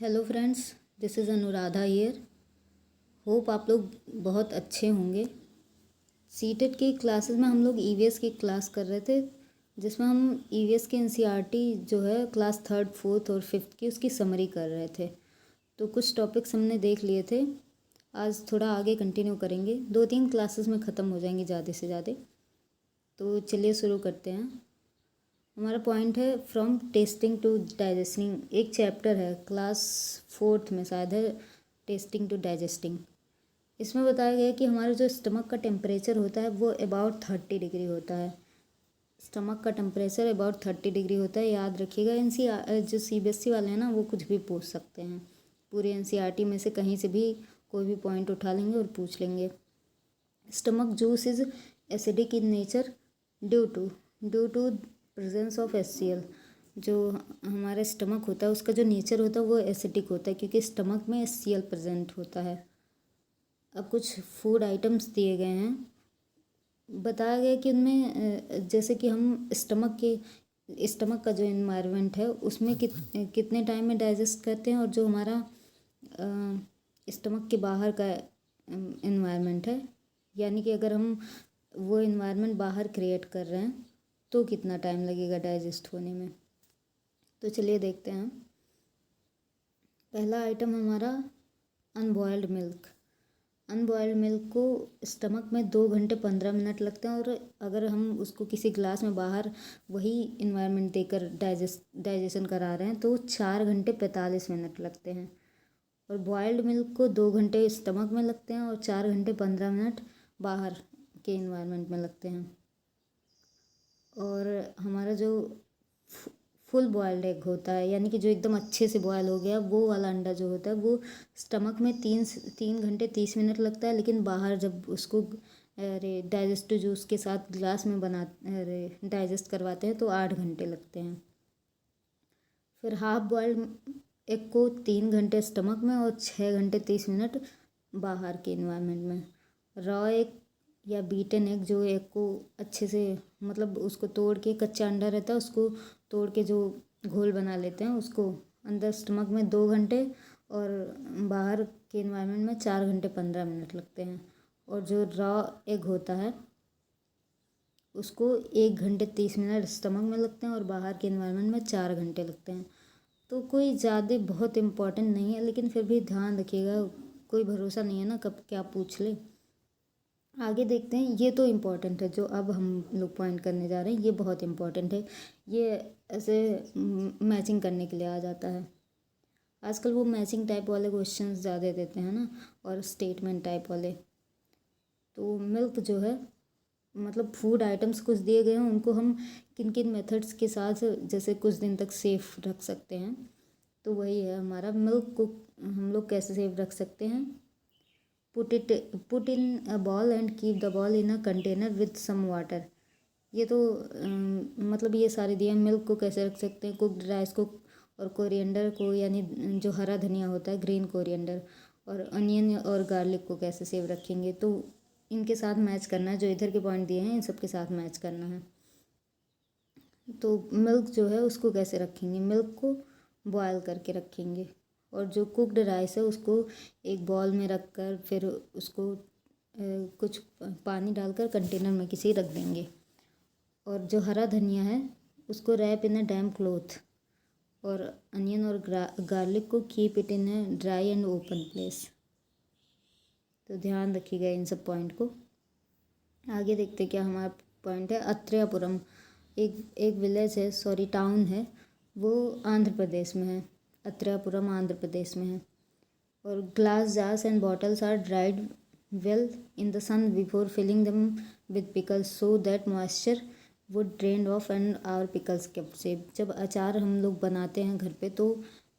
Hello friends, this is Anuradha here. Hope आप लोग बहुत अच्छे होंगे। सीटेट की क्लासेस में हम लोग ईवीएस की क्लास कर रहे थे, जिसमें हम ईवीएस के एनसीईआरटी जो है क्लास थर्ड फोर्थ और फिफ्थ की उसकी समरी कर रहे थे। तो कुछ टॉपिक्स हमने देख लिए थे, आज थोड़ा आगे कंटिन्यू करेंगे। 2-3 क्लासेस में ख़त्म हो जाएंगी ज़्यादा से ज़्यादा। तो चलिए शुरू करते हैं। हमारा पॉइंट है फ्रॉम टेस्टिंग टू डाइजेस्टिंग। एक चैप्टर है क्लास फोर्थ में शायद है, टेस्टिंग टू डाइजेस्टिंग। इसमें बताया गया है कि हमारा जो स्टमक का टेम्परेचर होता है वो अबाउट 30 डिग्री होता है। स्टमक का टेम्परेचर अबाउट 30 डिग्री होता है, याद रखिएगा। जो सीबीएसई वाले हैं ना, वो कुछ भी पूछ सकते हैं। पूरे एनसीईआरटी में से कहीं से भी कोई भी पॉइंट उठा लेंगे और पूछ लेंगे। Stomach juice is acidic in nature due to presence of HCl। जो हमारा स्टमक होता है उसका जो नेचर होता है वो एसिडिक होता है, क्योंकि स्टमक में HCl प्रेजेंट होता है। अब कुछ फूड आइटम्स दिए गए हैं, बताया गया कि उनमें जैसे कि हम स्टमक का जो इन्वायरमेंट है उसमें कितने टाइम में डाइजेस्ट करते हैं, और जो हमारा स्टमक के बाहर का इन्वायरमेंट है, यानी कि अगर हम वो इन्वायरमेंट बाहर क्रिएट कर रहे हैं तो कितना टाइम लगेगा डाइजेस्ट होने में। तो चलिए देखते हैं। पहला आइटम हमारा अनबॉयल्ड मिल्क। अनबॉयल्ड मिल्क को स्टमक में 2 घंटे 15 मिनट लगते हैं, और अगर हम उसको किसी ग्लास में बाहर वही इन्वायरमेंट देकर डाइजेशन करा रहे हैं तो 4 घंटे 45 मिनट लगते हैं। और बॉयल्ड मिल्क को 2 घंटे स्टमक में लगते हैं और 4 घंटे 15 मिनट बाहर के इन्वायरमेंट में लगते हैं। और हमारा जो फुल बॉयल्ड एग होता है, यानी कि जो एकदम अच्छे से बॉयल हो गया, वो वाला अंडा जो होता है वो स्टमक में 3 घंटे 30 मिनट लगता है, लेकिन बाहर जब उसको डाइजेस्टिव जूस के साथ ग्लास में डाइजेस्ट करवाते हैं तो 8 घंटे लगते हैं। फिर हाफ बॉयल्ड एग को 3 घंटे स्टमक में और 6 घंटे 30 मिनट बाहर के इन्वायरमेंट में। रॉ एग या बीटन एग, जो एग को अच्छे से मतलब उसको तोड़ के, कच्चा अंडा रहता है उसको तोड़ के जो घोल बना लेते हैं, उसको अंदर स्टमक में 2 घंटे और बाहर के इन्वायरमेंट में 4 घंटे 15 मिनट लगते हैं। और जो रॉ एग होता है उसको 1 घंटे 30 मिनट स्टमक में लगते हैं और बाहर के इन्वायरमेंट में 4 घंटे लगते हैं। तो कोई ज़्यादा बहुत इम्पोर्टेंट नहीं है, लेकिन फिर भी ध्यान रखिएगा, कोई भरोसा नहीं है ना कब क्या पूछ ले। आगे देखते हैं। ये तो इम्पोर्टेंट है, जो अब हम लोग पॉइंट करने जा रहे हैं ये बहुत इम्पोर्टेंट है। ये ऐसे मैचिंग करने के लिए आ जाता है। आजकल वो मैचिंग टाइप वाले क्वेश्चंस ज़्यादा देते हैं ना, और स्टेटमेंट टाइप वाले। तो मिल्क जो है, मतलब फूड आइटम्स कुछ दिए गए हैं, उनको हम किन किन मेथड्स के साथ जैसे कुछ दिन तक सेफ रख सकते हैं। तो वही है हमारा, मिल्क को हम लोग कैसे सेफ रख सकते हैं। Put in a ball and keep the ball in a container with some water. ये तो मतलब ये सारे दिए। मिल्क को कैसे रख सकते हैं, कुक्ड राइस को और कोरिएंडर को, यानी जो हरा धनिया होता है ग्रीन कोरिएंडर, और अनियन और गार्लिक को कैसे सेव रखेंगे। तो इनके साथ मैच करना है, जो इधर के पॉइंट दिए हैं इन सब के साथ मैच करना है। तो मिल्क जो है उसको कैसे रखेंगे, मिल्क को बॉयल करके रखेंगे, और जो कुक्ड राइस है उसको एक बॉल में रख कर फिर उसको कुछ पानी डालकर कंटेनर में किसी रख देंगे। और जो हरा धनिया है उसको wrap in a damp cloth, और अनियन और गार्लिक को keep it in a dry and open place. तो ध्यान रखिएगा इन सब पॉइंट को। आगे देखते क्या हमारा पॉइंट है। अत्रेयापुरम एक विलेज है, सॉरी टाउन है, वो आंध्र प्रदेश में है। अत्रेयापुरम आंध्र प्रदेश में है। और glass jars and bottles are dried well in the sun before filling them with pickles so that moisture would drain off and our pickles kept safe. जब अचार हम लोग बनाते हैं घर पे तो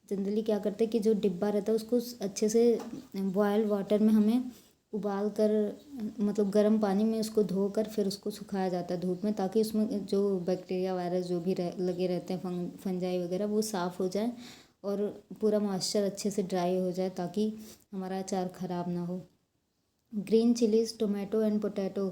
जनरली क्या करते हैं कि जो डिब्बा रहता है उसको अच्छे से बॉयल वाटर में हमें उबाल कर, मतलब गर्म पानी में उसको धोकर फिर उसको सुखाया जाता है धूप में, ताकि उसमें जो बैक्टीरिया वायरस जो भी लगे रहते हैं फंजाई वगैरह वो साफ़ हो जाए और पूरा मॉइस्चर अच्छे से ड्राई हो जाए, ताकि हमारा अचार ख़राब ना हो। Green chillies, tomato and potato.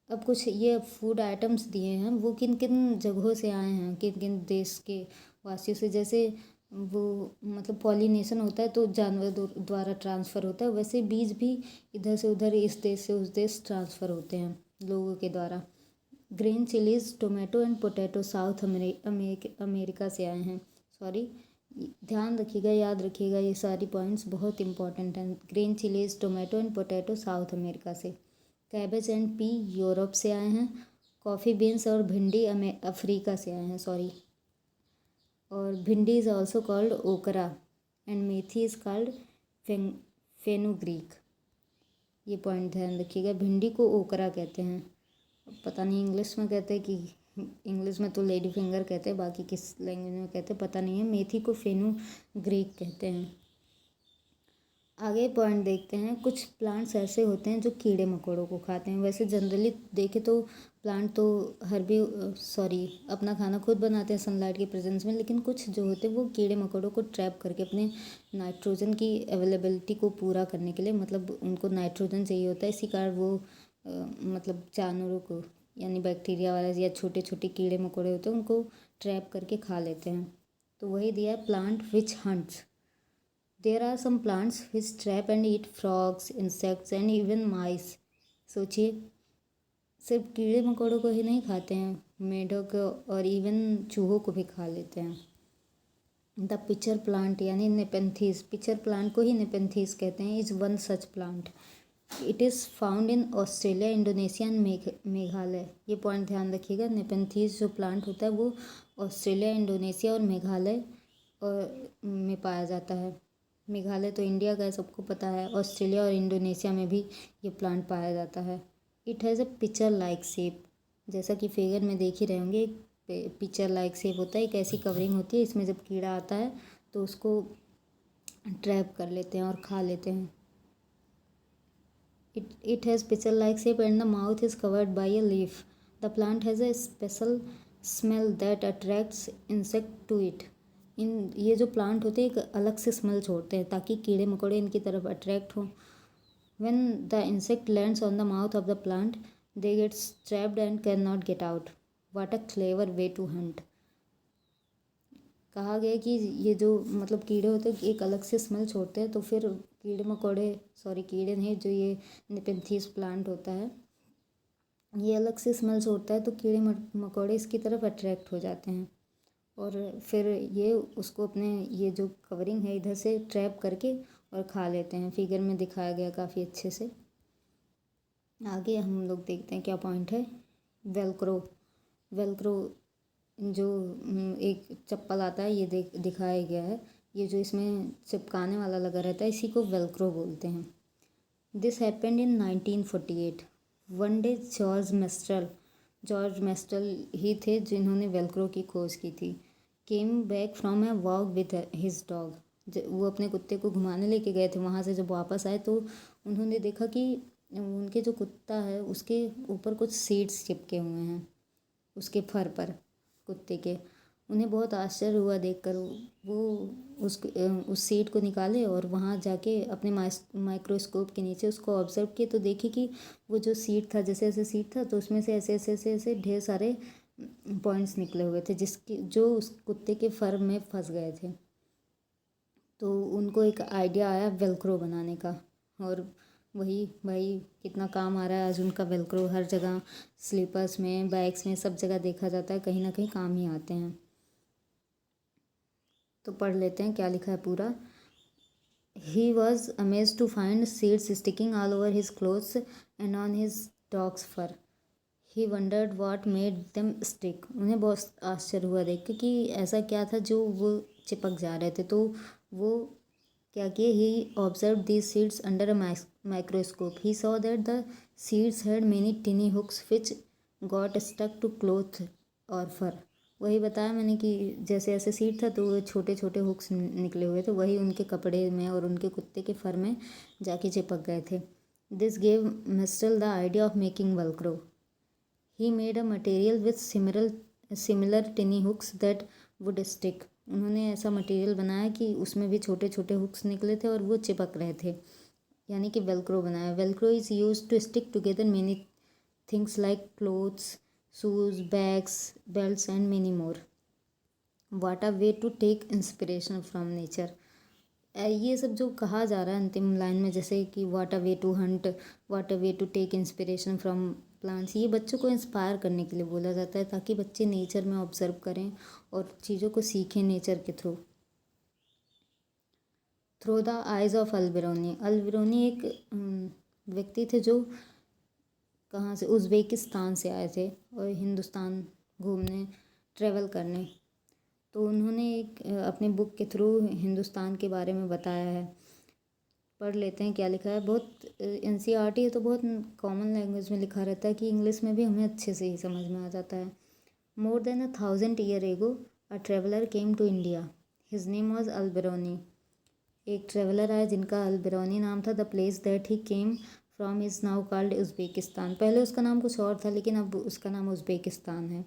अब कुछ ये फूड आइटम्स दिए हैं, वो किन किन जगहों से आए हैं, किन किन देश के वासियों से। जैसे वो मतलब पॉलिनेशन होता है तो जानवर द्वारा ट्रांसफ़र होता है, वैसे बीज भी इधर से उधर, इस देश से उस देश ट्रांसफ़र होते हैं लोगों के द्वारा। Green chillies, tomato and potato south America से आए हैं। सॉरी, ध्यान रखिएगा, याद रखिएगा, ये सारी पॉइंट्स बहुत इंपॉर्टेंट हैं। Green chillies, tomato and potato south America से। कैबेज एंड पी यूरोप से आए हैं। कॉफ़ी बीन्स और भिंडी अफ्रीका से आए हैं, सॉरी। और भिंडी इज़ ऑल्सो कॉल्ड ओकरा and methi is called fenugreek. ये पॉइंट ध्यान रखिएगा, भिंडी को ओकरा कहते हैं। पता नहीं इंग्लिश में कहते हैं कि, इंग्लिश में तो लेडी फिंगर कहते हैं, बाकी किस लैंग्वेज में कहते हैं पता नहीं है। मेथी को फेनुग्रीक कहते हैं। आगे पॉइंट देखते हैं। कुछ प्लांट्स ऐसे होते हैं जो कीड़े मकोड़ों को खाते हैं। वैसे जनरली देखें तो प्लांट तो अपना खाना खुद बनाते हैं सनलाइट के प्रेजेंस में, लेकिन कुछ जो होते हैं वो कीड़े मकोड़ों को ट्रैप करके अपने नाइट्रोजन की अवेलेबिलिटी को पूरा करने के लिए, मतलब उनको नाइट्रोजन चाहिए होता है, इसी कारण वो मतलब जानवरों को, यानी बैक्टीरिया वाला या छोटे छोटे कीड़े मकोड़े होते हैं उनको ट्रैप करके खा लेते हैं। तो वही दिया है, plant which hunts. There are some plants which trap and eat frogs, insects and even mice. सोचिए, सिर्फ कीड़े मकोड़ों को ही नहीं खाते हैं, मेढक और इवन चूहों को भी खा लेते हैं। द पिचर प्लांट यानी नेपेंथीज, पिचर प्लांट को ही नेपेंथीज कहते हैं, is one such plant. It is found in Australia, Indonesia and Meghalaya. ये पॉइंट ध्यान रखिएगा, नेपेंथीज जो प्लांट होता है वो ऑस्ट्रेलिया, इंडोनेशिया और मेघालय में पाया जाता है। मेघालय तो इंडिया का है, सबको पता है। ऑस्ट्रेलिया और इंडोनेशिया में भी ये प्लांट पाया जाता है। It has a picture like shape, जैसा कि फिगर में देख ही रहे होंगे, एक पिक्चर लाइक शेप होता है, एक ऐसी कवरिंग होती है, इसमें जब कीड़ा आता है तो उसको ट्रैप कर लेते हैं और खा लेते हैं। It has pitcher-like shape and the mouth is covered by a leaf. The plant has a special smell that attracts insect to it. ये जो प्लांट होते हैं एक अलग से स्मेल छोड़ते हैं ताकि कीड़े मकोड़े इनकी तरफ अट्रैक्ट हों। When the insect lands on the mouth of the plant, they get trapped and cannot get out. What a clever way to hunt. कहा गया कि ये जो मतलब कीड़े होते हैं एक अलग से स्मेल छोड़ते हैं, तो फिर कीड़े नहीं, जो ये नेपेंथीज प्लांट होता है ये अलग से स्मेल छोड़ता है, तो कीड़े मकोड़े इसकी तरफ अट्रैक्ट हो जाते हैं और फिर ये उसको अपने ये जो कवरिंग है इधर से ट्रैप करके और खा लेते हैं। फिगर में दिखाया गया काफ़ी अच्छे से। आगे हम लोग देखते हैं क्या पॉइंट है। वेलक्रो जो एक चप्पल आता है, ये दिखाया गया है। ये जो इसमें चिपकाने वाला लगा रहता है इसी को वेलक्रो बोलते हैं। This happened in 1948। One day George Mestral ही थे जिन्होंने वेलक्रो की खोज की थी। Came back from a walk with his dog. वो अपने कुत्ते को घुमाने लेके गए थे, वहाँ से जब वापस आए तो उन्होंने देखा कि उनके जो कुत्ता है उसके ऊपर कुछ सीड्स चिपके हुए हैं, उसके फर पर कुत्ते के। उन्हें बहुत आश्चर्य हुआ देखकर। वो उस सीड को निकाले और वहाँ जाके अपने माइक्रोस्कोप के नीचे उसको ऑब्जर्व किए तो देखे कि वो जो सीड था, जैसे ऐसे सीड था तो उसमें से ऐसे ऐसे ऐसे ऐसे ढेर सारे पॉइंट्स निकले हुए थे जो उस कुत्ते के फर में फंस गए थे। तो उनको एक आइडिया आया वेलक्रो बनाने का, और वही भाई कितना काम आ रहा है आज उनका वेलक्रो। हर जगह स्लीपर्स में, बैग्स में, सब जगह देखा जाता है, कहीं ना कहीं काम ही आते हैं। तो पढ़ लेते हैं क्या लिखा है पूरा। He was amazed to find seeds sticking all over his clothes and on his dog's fur. He wondered what made them stick. उन्हें बहुत आश्चर्य हुआ देख के कि ऐसा क्या था जो वो चिपक जा रहे थे। तो वो क्या किए, he observe these seeds under a microscope. He saw that the seeds had many tiny hooks which got stuck to cloth और फर। वही बताया मैंने कि जैसे ऐसे सीड था तो छोटे छोटे हुक्स निकले हुए थे, वही उनके कपड़े में और उनके कुत्ते के फर में जाके चिपक गए थे। This gave Mestral the idea of making Velcro. He made a material with similar tiny hooks that would stick. उन्होंने ऐसा मटेरियल बनाया कि उसमें भी छोटे छोटे हुक्स निकले थे और वो चिपक रहे थे, यानी कि वेलक्रो बनाया। Velcro is use to stick together many things like clothes, shoes, bags, belts and many more. What a way to take inspiration from nature. ये सब जो कहा जा रहा है अंतिम लाइन में, जैसे कि what a way to hunt, what a way to take inspiration from plants, ये बच्चों को इंस्पायर करने के लिए बोला जाता है, ताकि बच्चे नेचर में ऑब्जर्व करें और चीज़ों को सीखें नेचर के through. Through the eyes of Alberuni. Alberuni एक व्यक्ति थे जो कहाँ से, उज़्बेकिस्तान से आए थे और हिंदुस्तान घूमने, ट्रैवल करने। तो उन्होंने एक अपनी बुक के थ्रू हिंदुस्तान के बारे में बताया है। पढ़ लेते हैं क्या लिखा है। बहुत एनसीईआरटी है तो बहुत कॉमन लैंग्वेज में लिखा रहता है कि इंग्लिश में भी हमें अच्छे से ही समझ में आ जाता है। More than 1,000 year ago a traveller came to India, his name was Alberuni. एक ट्रेवलर आया जिनका अल्बिरोनी नाम था। The place that he came from is now called Uzbekistan. पहले उसका नाम कुछ और था, लेकिन अब उसका नाम उज़्बेकिस्तान है।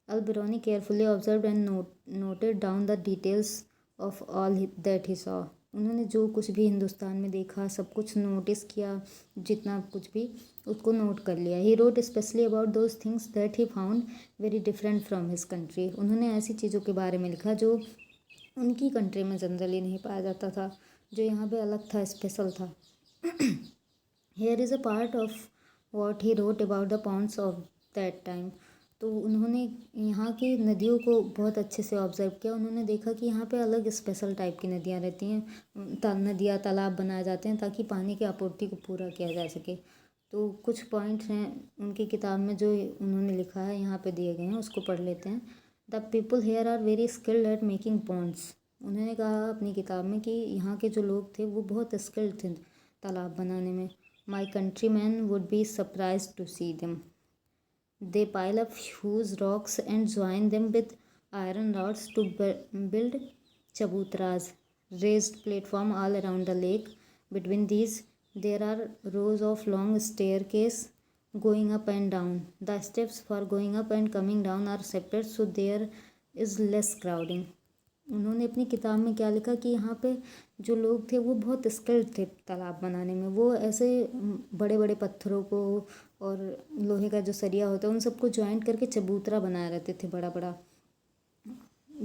Alberuni carefully observe and noted down the details of all that he saw. उन्होंने जो कुछ भी हिंदुस्तान में देखा सब कुछ नोटिस किया, जितना कुछ भी उसको नोट कर लिया। He wrote specially about those things that he found very different from his country. उन्होंने ऐसी चीज़ों के बारे में लिखा जो उनकी कंट्री में जनरली नहीं पाया जाता था, जो यहाँ पे अलग था, स्पेशल था। Here is a part of what he wrote about the ponds of that time. तो उन्होंने यहाँ की नदियों को बहुत अच्छे से ऑब्जर्व किया। उन्होंने देखा कि यहाँ पे अलग स्पेशल टाइप की नदियाँ रहती हैं, नदियाँ तालाब बनाए जाते हैं ताकि पानी की आपूर्ति को पूरा किया जा सके। तो कुछ पॉइंट्स हैं उनकी किताब में जो उन्होंने लिखा है, यहाँ पे दिए गए हैं, उसको पढ़ लेते हैं। The people here are very skilled at making ponds. उन्होंने कहा अपनी किताब में कि यहाँ के जो लोग थे वो बहुत स्किल्ड थे तालाब बनाने में। My country man would be surprise to see them. They pile up huge rocks and join them with iron rods to build chabutras, raised platform all around the lake. Between these, there are rows of long staircase going up and down. The steps for going up and coming down are separate, so there is less crowding. उन्होंने अपनी किताब में क्या लिखा कि यहाँ पे जो लोग थे वो बहुत स्किल्ड थे तालाब बनाने में। वो ऐसे बड़े बड़े पत्थरों को और लोहे का जो सरिया होता है उन सबको ज्वाइंट करके चबूतरा बनाए रहते थे, बड़ा बड़ा,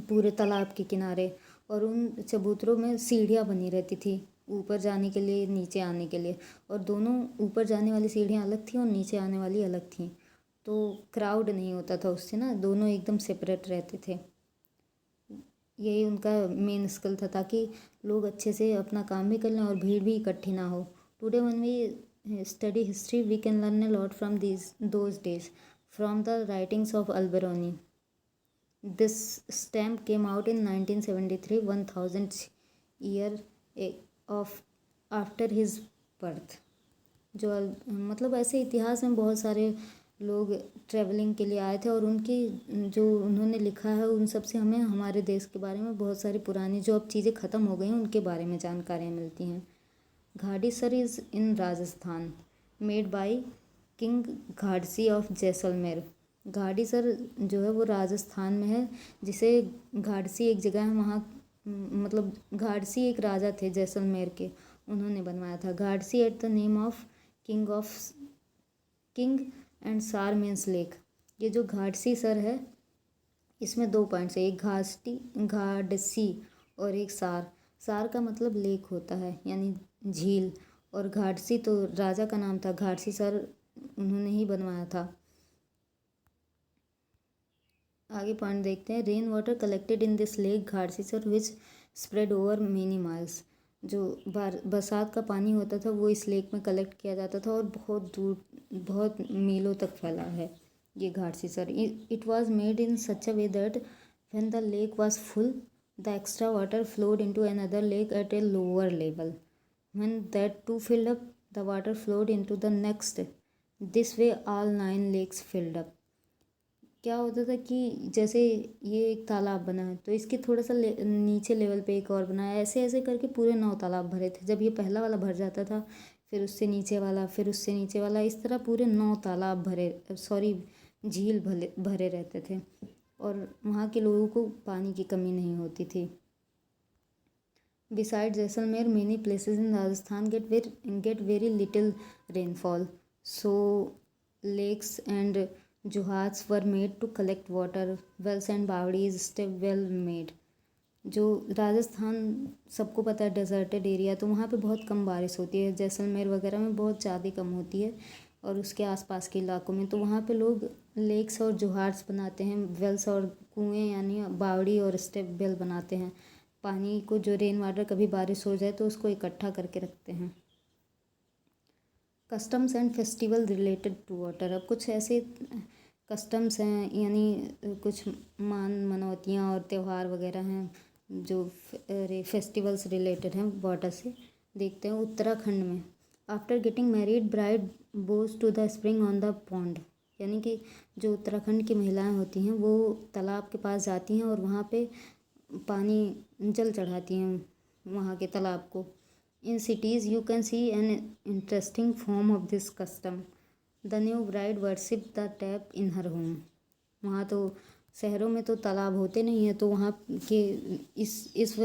पूरे तालाब के किनारे। और उन चबूतरों में सीढ़ियाँ बनी रहती थी ऊपर जाने के लिए, नीचे आने के लिए। और दोनों ऊपर जाने वाली सीढ़ियाँ अलग थी और नीचे आने वाली अलग थी, तो क्राउड नहीं होता था उससे ना, दोनों एकदम सेपरेट रहते थे। यही उनका मेन स्किल था, ताकि लोग अच्छे से अपना काम भी कर लें और भीड़ भी इकट्ठी ना हो। Today when we study history we can learn a lot from those days from the writings of Alberuni. This stamp came out in 1973, 1000th year of after his birth. जो मतलब ऐसे इतिहास में बहुत सारे लोग ट्रैवलिंग के लिए आए थे और उनकी जो उन्होंने लिखा है उन सब से हमें हमारे देश के बारे में बहुत सारी पुरानी जो अब चीज़ें ख़त्म हो गई हैं उनके बारे में जानकारियाँ मिलती हैं। Gadisar is in Rajasthan, made by king Ghadsi of Jaisalmer. Gadisar जो है वो राजस्थान में है, जिसे घाटसी एक जगह है वहाँ, मतलब घाटसी एक राजा थे जैसलमेर के, उन्होंने बनवाया था। Ghadsi at the name of king and sar means lake. ये जो घाटसी सर है इसमें दो पॉइंट्स है, एक घाटसी और एक सार। सार का मतलब लेक होता है यानी झील, और घाटसी तो राजा का नाम था। घाटसी सर उन्होंने ही बनवाया था। आगे पॉइंट देखते हैं। Rain water collected in this lake Ghadsi sar which spread over many miles. जो बरसात का पानी होता था वो इस लेक में कलेक्ट किया जाता था और बहुत दूर, बहुत मीलों तक फैला है ये Ghadsi sar. It was made in such a way that when the lake was full the extra water flowed into another lake at a lower level. When that too filled up the water flowed into the next, this way all 9 lakes filled up. क्या होता था कि जैसे ये एक तालाब बना है तो इसके थोड़ा सा नीचे लेवल पे एक और बना है, ऐसे ऐसे करके पूरे 9 तालाब भरे थे। जब ये पहला वाला भर जाता था फिर उससे नीचे वाला, फिर उससे नीचे वाला, इस तरह पूरे 9 तालाब झील भरे रहते थे और वहाँ के लोगों को पानी की कमी नहीं होती थी। Beside Jaisalmer many places in Rajasthan get very little rainfall, so lakes and जुहाज were made to collect water, wells and bawdis still were made. जो राजस्थान सबको पता है डेजर्टेड एरिया, तो वहाँ पे बहुत कम बारिश होती है। जैसलमेर वगैरह में बहुत ज़्यादा कम होती है, और उसके आसपास के इलाकों में तो वहाँ पे लोग लेक्स और जुहार्स बनाते हैं, वेल्स और कुएँ यानी बावड़ी और स्टेप वेल बनाते हैं। पानी को जो रेन वाटर कभी बारिश हो जाए तो उसको इकट्ठा करके रखते हैं। Customs and festival related to water. अब कुछ ऐसे कस्टम्स हैं यानी कुछ मनौतियाँ और त्यौहार वगैरह हैं जो फेस्टिवल्स रिलेटेड हैं वाटर से। देखते हैं उत्तराखंड में, after getting married bride goes to the spring on the pond. यानी कि जो उत्तराखंड की महिलाएं होती हैं वो तालाब के पास जाती हैं और वहाँ पे पानी जल चढ़ाती हैं वहाँ के तालाब को। In cities, you can see an interesting form of this custom. The new bride worships the tap in her home. वहाँ तो शहरों में तो तालाब होते नहीं हैं, तो वहाँ के इस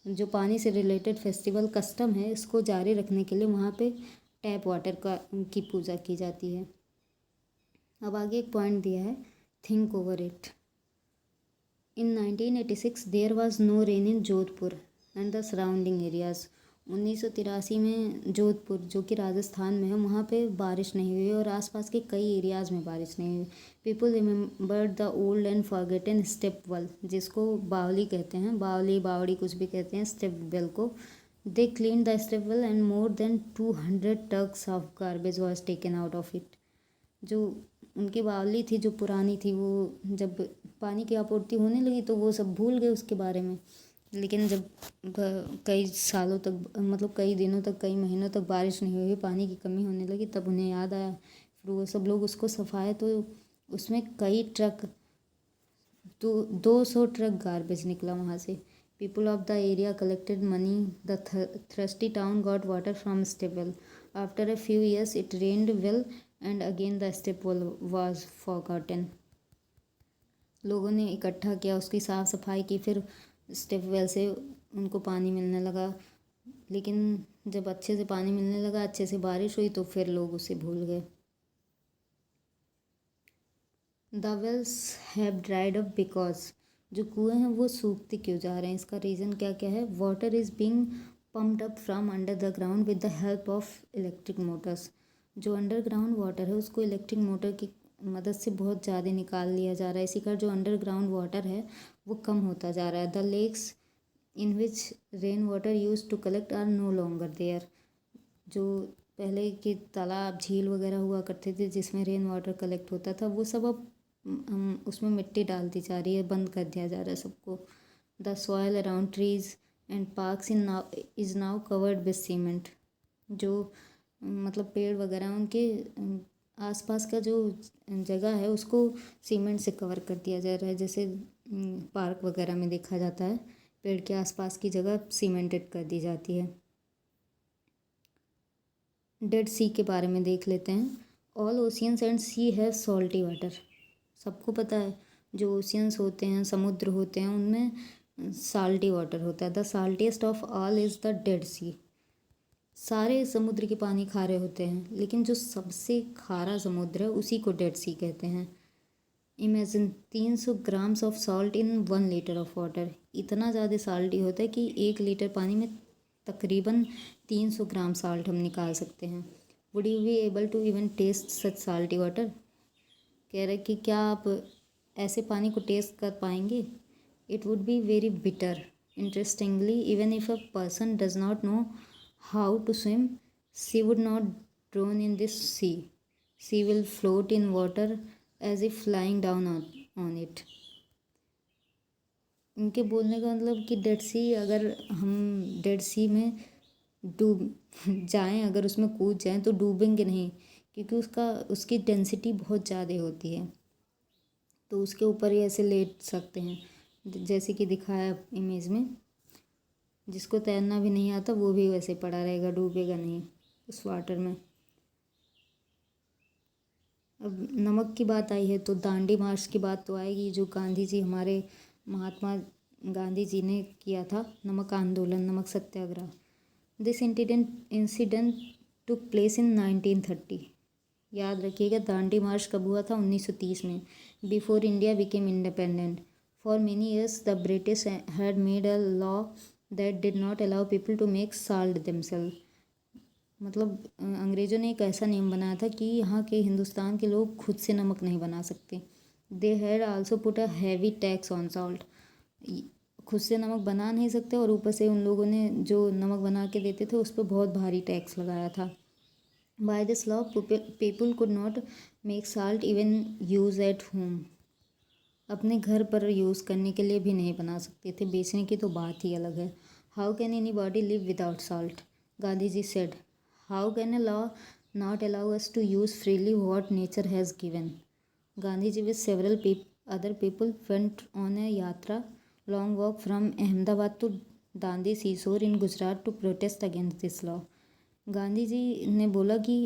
जो पानी से रिलेटेड फेस्टिवल कस्टम है इसको जारी रखने के लिए वहाँ पे टैप वाटर की पूजा की जाती है। अब आगे एक पॉइंट दिया है, think over it. In 1986 there was no rain in Jodhpur and the surrounding areas. 1983 में जोधपुर जो कि राजस्थान में है वहाँ पे बारिश नहीं हुई और आसपास के कई एरियाज़ में बारिश नहीं हुई। People remembered the old and forgotten step well, जिसको बावली कहते हैं, बावली बावड़ी कुछ भी कहते हैं स्टेप वेल को। They clean the step well and more than 200 tugs of garbage was taken out of it. जो उनकी बावली थी जो पुरानी थी, वो जब पानी की आपूर्ति होने लगी तो वो सब भूल गए उसके बारे में। लेकिन जब कई सालों तक मतलब कई दिनों तक कई महीनों तक बारिश नहीं हुई, पानी की कमी होने लगी, तब उन्हें याद आया। फिर वो सब लोग उसको सफाए तो उसमें कई ट्रक 200 ट्रक गार्बेज निकला वहाँ से। People of the area collected money, the thirsty town got water from step well. After a few years it rained well and again the step well was forgotten. लोगों ने इकट्ठा किया, उसकी साफ़ सफाई की, फिर स्टेप वेल से उनको पानी मिलने लगा। लेकिन जब अच्छे से पानी मिलने लगा, अच्छे से बारिश हुई, तो फिर लोग उसे भूल गए। The wells have dried up because, जो कुएँ हैं वो सूखते क्यों जा रहे हैं, इसका रीज़न क्या क्या है। Water is being pumped up from under the ground with the help of electric Motors. जो अंडरग्राउंड वाटर है उसको इलेक्ट्रिक मोटर की मदद से बहुत ज़्यादा निकाल लिया जा रहा है। इसी कारण जो अंडरग्राउंड वाटर है वो कम होता जा रहा है। The lakes in which rain water use to collect are no longer there. जो पहले के तालाब झील वगैरह हुआ करते थे जिसमें रेन वाटर कलेक्ट होता था, वो सब अब उसमें मिट्टी डाल दी जा रही है, बंद कर दिया जा रहा है सबको। The soil around trees and parks is now covered with cement. जो मतलब पेड़ वगैरह उनके आसपास का जो जगह है उसको सीमेंट से कवर कर दिया जा रहा है। जैसे पार्क वगैरह में देखा जाता है, पेड़ के आसपास की जगह सीमेंटेड कर दी जाती है। डेड सी के बारे में देख लेते हैं। All oceans and sea have salty water. सबको पता है जो ओशियंस होते हैं, समुद्र होते हैं, उनमें साल्टी वाटर होता है। The saltiest of all is the Dead Sea. सारे समुद्र के पानी खारे होते हैं, लेकिन जो सबसे खारा समुद्र है उसी को डेड सी कहते हैं। Imagine 300 grams of salt in 1 litre of water. इतना ज़्यादा साल्टी होता है कि 1 लीटर पानी में तकरीबन 300 ग्राम साल्ट हम निकाल सकते हैं। Would you be able to even taste such salty water. कह रहे कि क्या आप ऐसे पानी को टेस्ट कर पाएंगे। It would be very bitter. Interestingly, even if a person does not know how to swim, she would not drown in this sea. She will float in water as if flying down on it. इनके बोलने का मतलब कि dead सी, अगर हम dead सी में डूब जाएं, अगर उसमें कूद जाएं तो डूबेंगे नहीं, क्योंकि उसकी डेंसिटी बहुत ज़्यादा होती है। तो उसके ऊपर ही ऐसे लेट सकते हैं जैसे कि दिखाया इमेज में। जिसको तैरना भी नहीं आता वो भी वैसे पड़ा रहेगा, डूबेगा नहीं उस वाटर में। अब नमक की बात आई है तो दांडी मार्च की बात तो आएगी, जो गांधी जी, हमारे महात्मा गांधी जी ने किया था नमक आंदोलन, नमक Satyagraha. This incident took place in 1930। याद रखिएगा दांडी मार्च कब हुआ था? 1930 में, before India became independent. For many years the British had made a law that did not allow people to make salt themselves. मतलब अंग्रेज़ों ने एक ऐसा नियम बनाया था कि यहाँ के हिंदुस्तान के लोग खुद से नमक नहीं बना सकते। They had also put a heavy tax on salt. खुद से नमक बना नहीं सकते और ऊपर से उन लोगों ने जो नमक बना के देते थे उस पर बहुत भारी टैक्स लगाया था। By this law people could not make salt even use at home. अपने घर पर यूज़ करने के लिए भी नहीं बना सकते थे, बेचने की तो बात ही अलग है। How can anybody live without salt? Gandhi ji said, how can a law not allow us to use freely what nature has given? Gandhi ji with several other people went on a yatra long walk from Ahmedabad to Dandi seashore in Gujarat to protest against this law. Gandhi ji ने बोला कि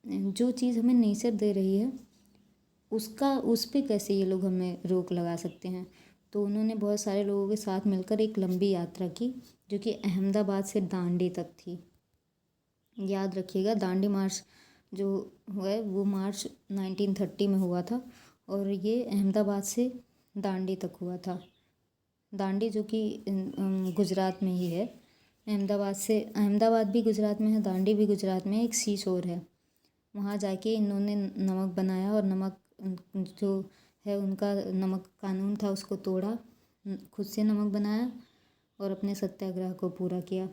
जो चीज़ हमें nature दे रही है उस पे कैसे ये लोग हमें रोक लगा सकते हैं। तो उन्होंने बहुत सारे लोगों के साथ मिलकर एक लंबी यात्रा की जो कि अहमदाबाद से दांडी तक थी। याद रखिएगा दांडी मार्च जो हुआ है वो मार्च 1930 में हुआ था और ये अहमदाबाद से दांडी तक हुआ था। दांडी जो कि गुजरात में ही है। अहमदाबाद भी गुजरात में है, दांडी भी गुजरात में, एक सी शोर है। वहाँ जाके इन्होंने नमक बनाया और नमक जो है उनका नमक कानून था उसको तोड़ा, खुद से नमक बनाया और अपने सत्याग्रह को पूरा किया।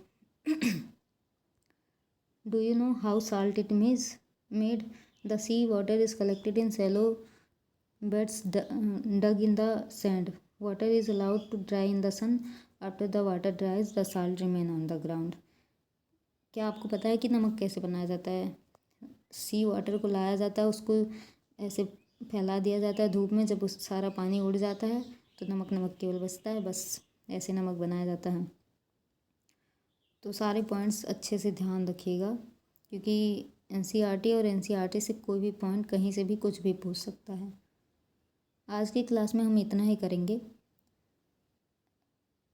Do you know how salt it is made? The sea water is collected in shallow beds dug in the sand. Water is allowed to dry in the sun. After the water dries, the salt remain on the ground. क्या आपको पता है कि नमक कैसे बनाया जाता है? सी वाटर को लाया जाता है, उसको ऐसे फैला दिया जाता है धूप में। जब उस सारा पानी उड़ जाता है तो नमक नमक केवल बचता है, बस ऐसे नमक बनाया जाता है। तो सारे पॉइंट्स अच्छे से ध्यान रखिएगा क्योंकि एनसीईआरटी और एनसीईआरटी से कोई भी पॉइंट कहीं से भी कुछ भी पूछ सकता है। आज की क्लास में हम इतना ही करेंगे।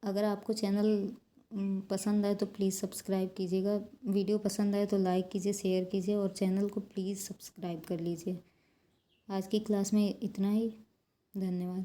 अगर आपको चैनल पसंद आए तो प्लीज़ सब्सक्राइब कीजिएगा। वीडियो पसंद आए तो लाइक कीजिए, शेयर कीजिए और चैनल को प्लीज़ सब्सक्राइब कर लीजिए। आज की क्लास में इतना ही। धन्यवाद।